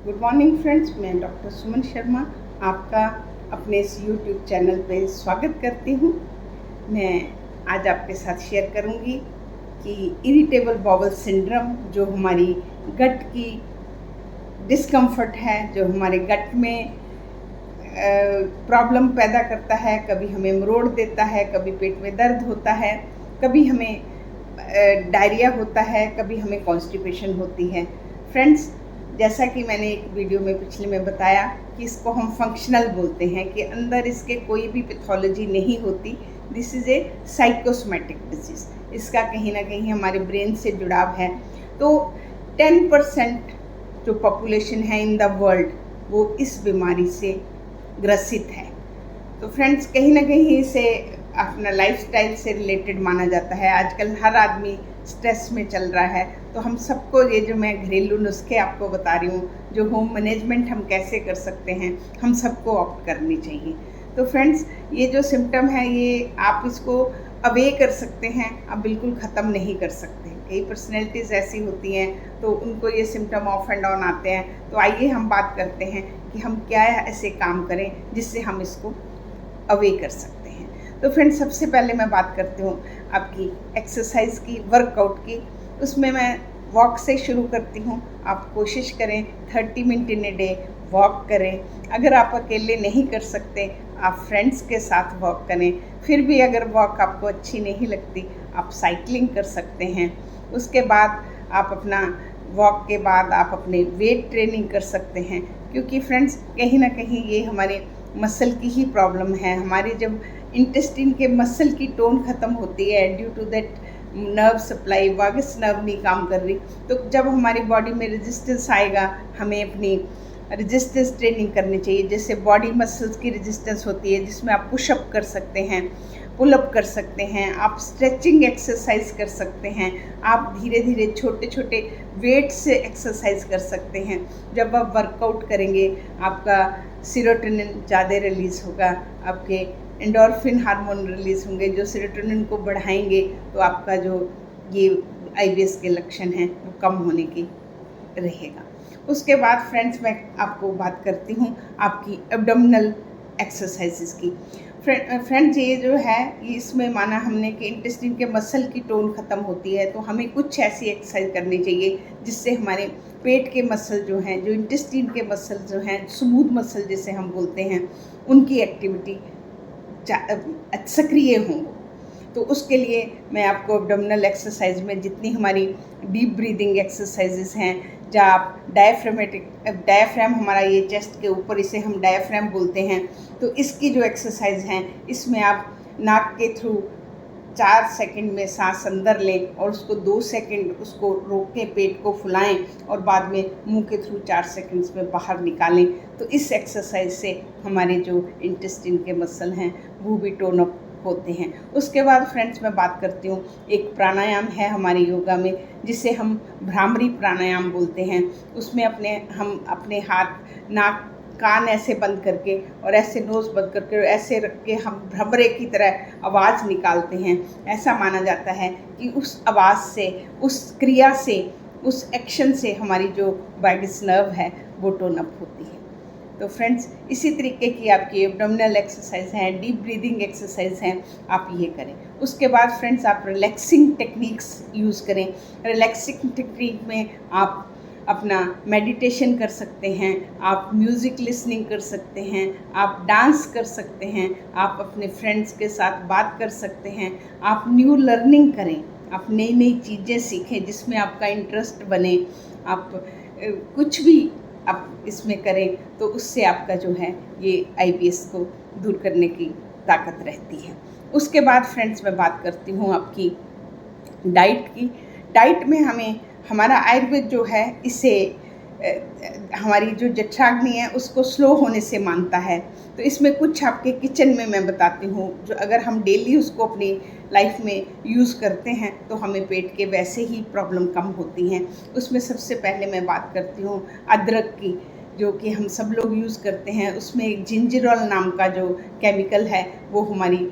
Good morning friends, मैं doctor Suman Sharma आपका अपने इस यूट्यूब चैनल पे स्वागत करती हूँ। मैं आज आपके साथ शेयर करूँगी कि इरिटेबल बाउल सिंड्रोम जो हमारी गट की डिस्कम्फर्ट है, जो हमारे गट में प्रॉब्लम पैदा करता है, कभी हमें मरोड़ देता है, कभी पेट में दर्द होता है, कभी हमें डायरिया होता है, कभी हमें कॉन्स्टिपेशन होती है। फ्रेंड्स, जैसा कि मैंने एक वीडियो में पिछले में बताया कि इसको हम फंक्शनल बोलते हैं, कि अंदर इसके कोई भी पैथोलॉजी नहीं होती। This is a psychosomatic disease. इसका कहीं ना कहीं हमारे ब्रेन से जुड़ाव है। तो 10% जो पॉपुलेशन है इन द वर्ल्ड वो इस बीमारी से ग्रसित है। तो फ्रेंड्स, कहीं ना कहीं इसे अपना लाइफस्टाइल से रिलेटेड माना जाता है। आजकल हर आदमी स्ट्रेस में चल रहा है, तो हम सबको ये जो मैं घरेलू नुस्खे आपको बता रही हूँ, जो होम मैनेजमेंट हम कैसे कर सकते हैं, हम सबको ऑप्ट करनी चाहिए। तो फ्रेंड्स, ये जो सिम्टम है ये आप इसको अवे कर सकते हैं, आप बिल्कुल ख़त्म नहीं कर सकते। कई पर्सनैलिटीज़ ऐसी होती हैं तो उनको ये सिम्टम ऑफ एंड ऑन आते हैं। तो आइए हम बात करते हैं कि हम क्या ऐसे काम करें जिससे हम इसको अवे कर सकते हैं। तो फ्रेंड्स, सबसे पहले मैं बात करती हूँ आपकी एक्सरसाइज की, वर्कआउट की। उसमें मैं वॉक से शुरू करती हूँ। आप कोशिश करें 30 minute in a day walk करें। अगर आप अकेले नहीं कर सकते, आप फ्रेंड्स के साथ वॉक करें। फिर भी अगर वॉक आपको अच्छी नहीं लगती, आप साइकिलिंग कर सकते हैं। उसके बाद आप अपना वॉक के बाद आप अपने वेट ट्रेनिंग कर सकते हैं, क्योंकि फ्रेंड्स कहीं ना कहीं ये हमारे मसल की ही प्रॉब्लम है। हमारी जब इंटेस्टिन के मसल की टोन ख़त्म होती है due to that nerve supply, vagus nerve नहीं काम कर रही, तो जब हमारी बॉडी में रेजिस्टेंस आएगा, हमें अपनी रेजिस्टेंस ट्रेनिंग करनी चाहिए। जैसे बॉडी मसल्स की रेजिस्टेंस होती है, जिसमें आप पुशअप कर सकते हैं, पुलअप कर सकते हैं, आप स्ट्रेचिंग एक्सरसाइज कर सकते हैं, आप धीरे धीरे छोटे छोटे वेट से एक्सरसाइज कर सकते हैं। जब आप वर्कआउट करेंगे, आपका सेरोटोनिन ज़्यादा रिलीज़ होगा, आपके एंडोर्फिन हार्मोन रिलीज़ होंगे जो सेरोटोनिन को बढ़ाएंगे। तो आपका जो ये आईबीएस के लक्षण हैं वो कम होने की रहेगा। उसके बाद फ्रेंड्स, मैं आपको बात करती हूँ आपकी एब्डोमिनल एक्सरसाइजेस की। फ्रेंड्स, ये जो है इसमें माना हमने कि इंटेस्टाइन के मसल की टोन ख़त्म होती है, तो हमें कुछ ऐसी एक्सरसाइज करनी चाहिए जिससे हमारे पेट के मसल जो हैं, जो इंटेस्टाइन के मसल जो हैं, स्मूथ मसल जिसे हम बोलते हैं, उनकी एक्टिविटी सक्रिय हों। तो उसके लिए मैं आपको एब्डोमिनल एक्सरसाइज में जितनी हमारी डीप ब्रीदिंग एक्सरसाइजेस हैं, जहाँ आप डायफ्राम हमारा ये चेस्ट के ऊपर, इसे हम डायफ्राम बोलते हैं, तो इसकी जो एक्सरसाइज हैं, इसमें आप नाक के थ्रू 4 सेकंड में सांस अंदर लें और उसको 2 सेकंड उसको रोक के पेट को फुलाएं और बाद में मुंह के थ्रू 4 सेकंड्स में बाहर निकालें। तो इस एक्सरसाइज से हमारे जो इंटेस्टाइन के मसल हैं वो भी टोन अप होते हैं। उसके बाद फ्रेंड्स, मैं बात करती हूँ, एक प्राणायाम है हमारे योगा में जिसे हम भ्रामरी प्राणायाम बोलते हैं। उसमें हम अपने हाथ, नाक, कान ऐसे बंद करके और ऐसे नोज़ बंद करके और ऐसे रख के हम भ्रमरे की तरह आवाज़ निकालते हैं। ऐसा माना जाता है कि उस आवाज़ से, उस क्रिया से, उस एक्शन से हमारी जो वैगस नर्व है वो टोन अप होती है। तो फ्रेंड्स, इसी तरीके की आपकी एब्डोमिनल एक्सरसाइज हैं, डीप ब्रीदिंग एक्सरसाइज हैं, आप ये करें। उसके बाद फ्रेंड्स, आप रिलैक्सिंग टेक्निक्स यूज़ करें। रिलैक्सिंग टेक्निक में आप अपना मेडिटेशन कर सकते हैं, आप म्यूज़िक लिसनिंग कर सकते हैं, आप डांस कर सकते हैं, आप अपने फ्रेंड्स के साथ बात कर सकते हैं, आप न्यू लर्निंग करें, आप नई नई चीज़ें सीखें जिसमें आपका इंटरेस्ट बने। आप कुछ भी आप इसमें करें तो उससे आपका जो है ये आईबीएस को दूर करने की ताकत रहती है। उसके बाद फ्रेंड्स, मैं बात करती हूँ आपकी डाइट की। डाइट में हमारा आयुर्वेद जो है इसे हमारी जो जठराग्नि है उसको स्लो होने से मानता है। तो इसमें कुछ आपके किचन में मैं बताती हूँ, जो अगर हम डेली उसको अपनी लाइफ में यूज़ करते हैं तो हमें पेट के वैसे ही प्रॉब्लम कम होती हैं। उसमें सबसे पहले मैं बात करती हूँ अदरक की, जो कि हम सब लोग यूज़ करते हैं। उसमें एक जिंजरॉल नाम का जो केमिकल है वो हमारी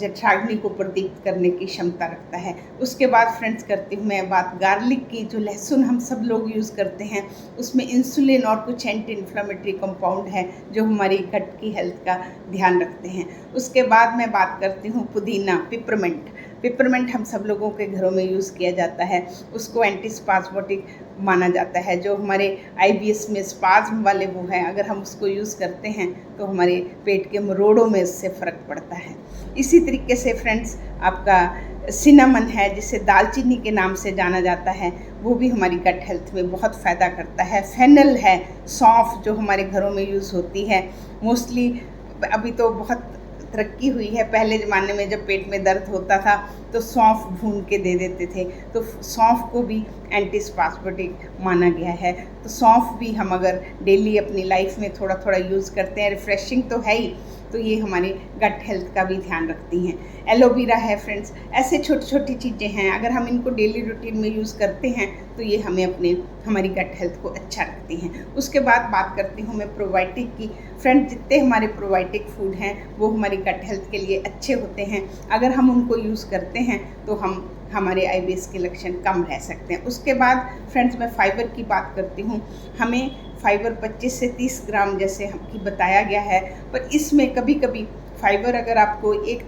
जठराग्नि को प्रदीप्त करने की क्षमता रखता है। उसके बाद फ्रेंड्स करती हूँ मैं बात गार्लिक की। जो लहसुन हम सब लोग यूज़ करते हैं उसमें इंसुलिन और कुछ एंटी इन्फ्लेमेटरी कंपाउंड है जो हमारी गट की हेल्थ का ध्यान रखते हैं। उसके बाद मैं बात करती हूँ पुदीना, पिपरमेंट हम सब लोगों के घरों में यूज़ किया जाता है। उसको एंटी स्पाज़मोटिक माना जाता है। जो हमारे IBS में स्पाज़्म वाले वो हैं, अगर हम उसको यूज़ करते हैं तो हमारे पेट के मरोड़ों में उससे फ़र्क पड़ता है। इसी तरीके से फ्रेंड्स आपका सिनामन है, जिसे दालचीनी के नाम से जाना जाता है, वो भी हमारी गट हेल्थ में बहुत फ़ायदा करता है। फेनल है, सौंफ जो हमारे घरों में यूज़ होती है मोस्टली। अभी तो बहुत तरक्की हुई है। पहले ज़माने में जब पेट में दर्द होता था तो सौंफ भून के दे देते थे, तो सौंफ को भी एंटी स्पाज़मोटिक माना गया है। तो सौंफ भी हम अगर डेली अपनी लाइफ में थोड़ा थोड़ा यूज़ करते हैं, रिफ़्रेशिंग तो है ही, तो ये हमारी गट हेल्थ का भी ध्यान रखती हैं। एलोवेरा है फ्रेंड्स। ऐसे छोटी छोटी चीज़ें हैं, अगर हम इनको डेली रूटीन में यूज़ करते हैं तो ये हमें हमारी गट हेल्थ को अच्छा रखती हैं। उसके बाद बात करती हूँ मैं प्रोबायोटिक की। फ्रेंड्स, जितने हमारे प्रोबायोटिक फूड हैं वो हमारी गट हेल्थ के लिए अच्छे होते हैं। अगर हम उनको यूज़ करते हैं तो हमारे IBS के लक्षण कम रह सकते हैं। उसके बाद फ्रेंड्स मैं फाइबर की बात करती हूँ। हमें फाइबर 25 से 30 ग्राम जैसे हमकी बताया गया है, पर इसमें कभी कभी फाइबर अगर आपको एक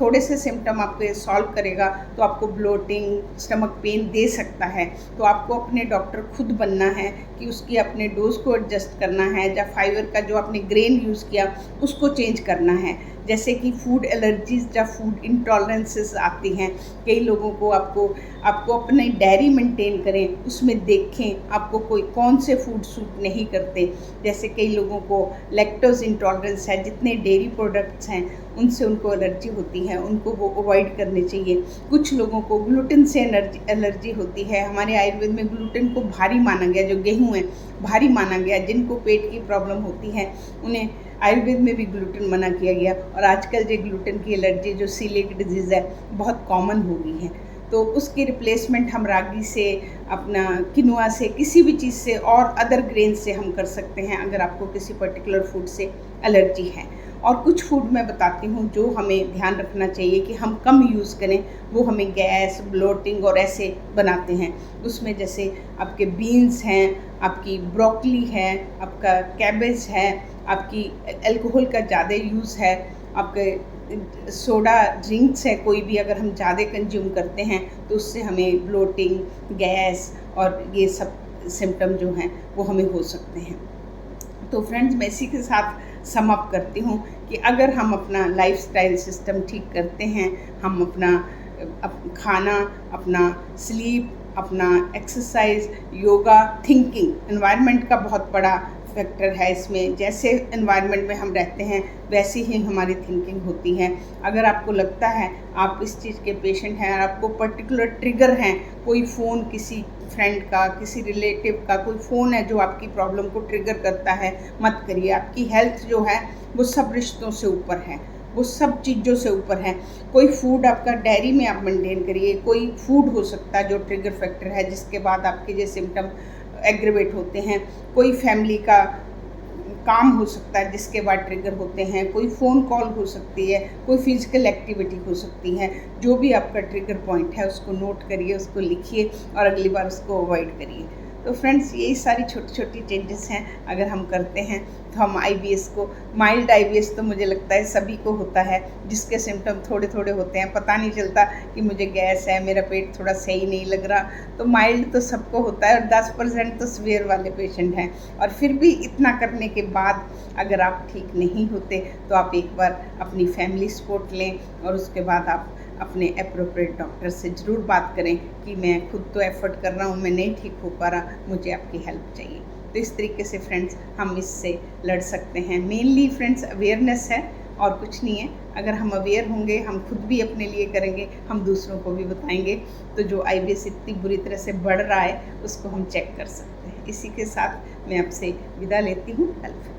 थोड़े से सिम्टम आपको ये सॉल्व करेगा तो आपको ब्लोटिंग, स्टमक पेन दे सकता है। तो आपको अपने डॉक्टर खुद बनना है कि उसकी अपने डोज को एडजस्ट करना है, या फाइबर का जो आपने ग्रेन यूज़ किया उसको चेंज करना है। जैसे कि फूड एलर्जीज या फूड इंटॉलरेंसेस आती हैं कई लोगों को। आपको अपनी डायरी मेंटेन करें, उसमें देखें आपको कौन से फूड सूट नहीं करते। जैसे कई लोगों को लैक्टोज इंटॉलरेंस है, जितने डेयरी प्रोडक्ट्स हैं उनसे उनको एलर्जी होती है, उनको वो अवॉइड करने चाहिए। कुछ लोगों को ग्लूटेन से एलर्जी होती है। हमारे आयुर्वेद में ग्लूटेन को भारी माना गया, जो गेहूँ है भारी माना गया। जिनको पेट की प्रॉब्लम होती है उन्हें आयुर्वेद में भी ग्लूटेन मना किया गया। और आजकल जो ग्लूटेन की एलर्जी, जो सीलिएक डिजीज़ है, बहुत कॉमन हो गई है। तो उसकी रिप्लेसमेंट हम रागी से, अपना किनुआ से, किसी भी चीज़ से और अदर ग्रेन से हम कर सकते हैं अगर आपको किसी पर्टिकुलर फूड से एलर्जी है। और कुछ फूड मैं बताती हूँ जो हमें ध्यान रखना चाहिए कि हम कम यूज़ करें, वो हमें गैस, ब्लोटिंग और ऐसे बनाते हैं। उसमें जैसे आपके बीन्स हैं, आपकी ब्रोकली है, आपका कैबेज है, आपकी अल्कोहल का ज़्यादा यूज़ है, आपके सोडा ड्रिंक्स है कोई भी अगर हम ज़्यादा कंज्यूम करते हैं तो उससे हमें ब्लोटिंग, गैस और ये सब सिम्टम जो हैं वो हमें हो सकते हैं। तो फ्रेंड्स, मैं इसी के साथ सम अप करती हूँ कि अगर हम अपना लाइफस्टाइल सिस्टम ठीक करते हैं, हम अपना खाना, अपना स्लीप, अपना एक्सरसाइज, योगा, थिंकिंग, एनवायरनमेंट का बहुत बड़ा फैक्टर है इसमें। जैसे एनवायरनमेंट में हम रहते हैं वैसी ही हमारी थिंकिंग होती है। अगर आपको लगता है आप इस चीज़ के पेशेंट हैं और आपको पर्टिकुलर ट्रिगर हैं, कोई फ़ोन किसी फ्रेंड का, किसी रिलेटिव का कोई फ़ोन है जो आपकी प्रॉब्लम को ट्रिगर करता है, मत करिए। आपकी हेल्थ जो है वो सब रिश्तों से ऊपर है, वो सब चीज़ों से ऊपर है। कोई फूड आपका डायरी में आप मेंटेन करिए। कोई फूड हो सकता है जो ट्रिगर फैक्टर है, जिसके बाद आपके जो सिम्टम एग्रीवेट होते हैं। कोई फैमिली का काम हो सकता है जिसके बाद ट्रिगर होते हैं। कोई फ़ोन कॉल हो सकती है, कोई फिजिकल एक्टिविटी हो सकती है। जो भी आपका ट्रिगर पॉइंट है उसको नोट करिए, उसको लिखिए और अगली बार उसको अवॉइड करिए। तो फ्रेंड्स, यही सारी छोटी छोटी चेंजेस हैं अगर हम करते हैं तो हम IBS को, माइल्ड IBS तो मुझे लगता है सभी को होता है, जिसके सिम्टम थोड़े थोड़े होते हैं, पता नहीं चलता कि मुझे गैस है, मेरा पेट थोड़ा सही नहीं लग रहा। तो माइल्ड तो सबको होता है और 10% तो सीवियर वाले पेशेंट हैं। और फिर भी इतना करने के बाद अगर आप ठीक नहीं होते तो आप एक बार अपनी फैमिली सपोर्ट लें और उसके बाद आप अपने एप्रोप्रिएट डॉक्टर से ज़रूर बात करें कि मैं खुद तो एफर्ट कर रहा हूँ, मैं नहीं ठीक हो पा रहा, मुझे आपकी हेल्प चाहिए। तो इस तरीके से फ्रेंड्स हम इससे लड़ सकते हैं। मेनली फ्रेंड्स अवेयरनेस है और कुछ नहीं है। अगर हम अवेयर होंगे, हम खुद भी अपने लिए करेंगे, हम दूसरों को भी बताएंगे, तो जो IBS इतनी बुरी तरह से बढ़ रहा है उसको हम चेक कर सकते हैं। इसी के साथ मैं आपसे विदा लेती हूँ। हेल्प